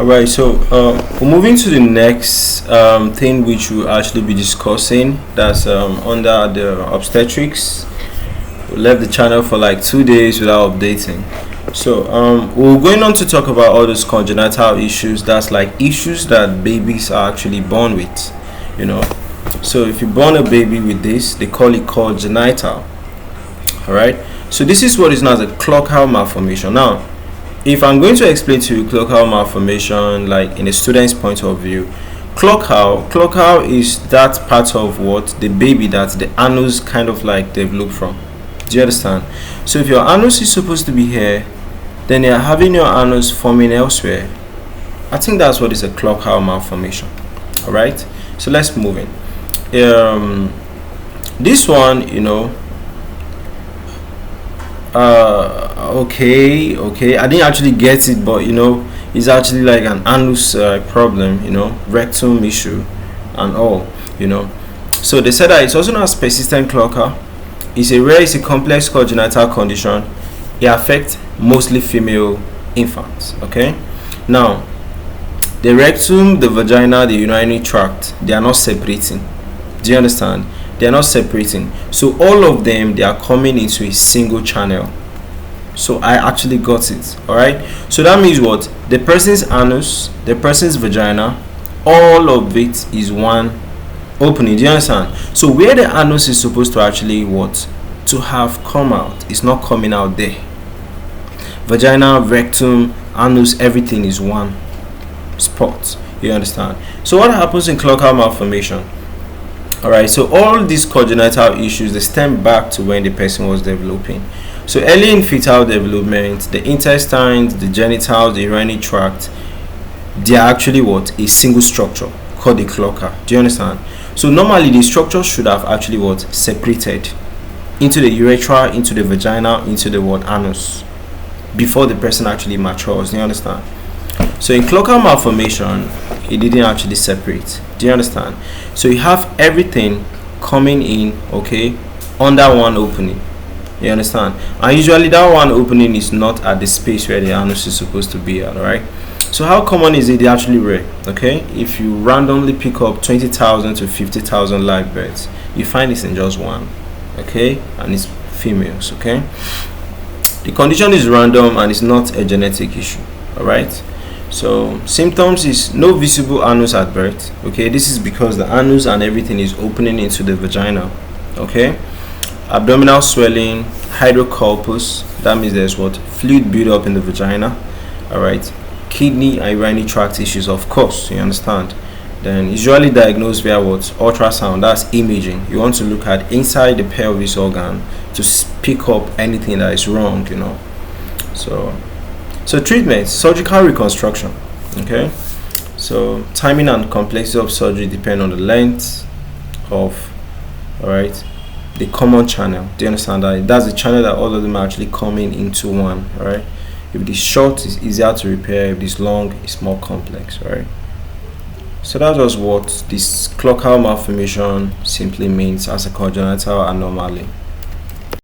All right, so we're moving to the next thing which we'll actually be discussing. That's under the obstetrics. We left the channel for like 2 days without updating. So we're going on to talk about all those congenital issues. That's like issues that babies are actually born with, you know. So if you born a baby with this, they call it congenital. All right. So this is what is known as a cloacal malformation. Now, if I'm going to explain to you cloacal malformation, like in a student's point of view, cloacal is that part of what the baby that the anus kind of like developed from. Do you understand? So if your anus is supposed to be here, then you're having your anus forming elsewhere. I think that's what is a cloacal malformation. All right. So let's move in. This one, you know. Okay, I didn't actually get it, but you know, it's actually like an anus problem, you know, rectum issue and all, you know. So they said that it's also known as persistent cloaca. It's a complex congenital condition. It affects mostly female infants. Okay, now the rectum, the vagina, the urinary tract, they are not separating. Do you understand? They are not separating. So all of them, they are coming into a single channel. So I actually got it. All right. So that means what? The person's anus, the person's vagina, all of it is one opening. Do you understand? So where the anus is supposed to actually what? To have come out, it's not coming out there. Vagina, rectum, anus, everything is one spot. You understand? So what happens in cloacal malformation? All right, so all these congenital issues, they stem back to when the person was developing. So early in fetal development, the intestines, the genitals, the urinary tract, they are actually what? A single structure called the cloaca. Do you understand? So normally the structure should have actually what? Separated into the urethra, into the vagina, into the what? Anus, before the person actually matures. Do you understand? So in cloacal malformation, it didn't actually separate. Do you understand? So you have everything coming in, okay, under one opening. You understand? And usually that one opening is not at the space where the anus is supposed to be at. All right. So how common is it? Actually rare. Okay, if you randomly pick up 20,000 to 50,000 live births, you find it's in just one. Okay, and it's females. Okay, the condition is random and it's not a genetic issue. All right. So symptoms is no visible anus at birth. Okay, this is because the anus and everything is opening into the vagina. Okay, abdominal swelling, hydrocolpos, that means there's what? Fluid buildup in the vagina. All right, kidney and urinary tract issues, of course, you understand. Then usually diagnosed via what? Ultrasound. That's imaging. You want to look at inside the pelvis organ to pick up anything that is wrong, you know. So treatment, surgical reconstruction. Okay, so timing and complexity of surgery depend on the length of, all right, the common channel. Do you understand that? That's the channel that all of them are actually coming into one. All right, if it is short, it's easier to repair. If it's long, it's more complex. All right. So that was what this cloacal malformation simply means as a congenital anomaly.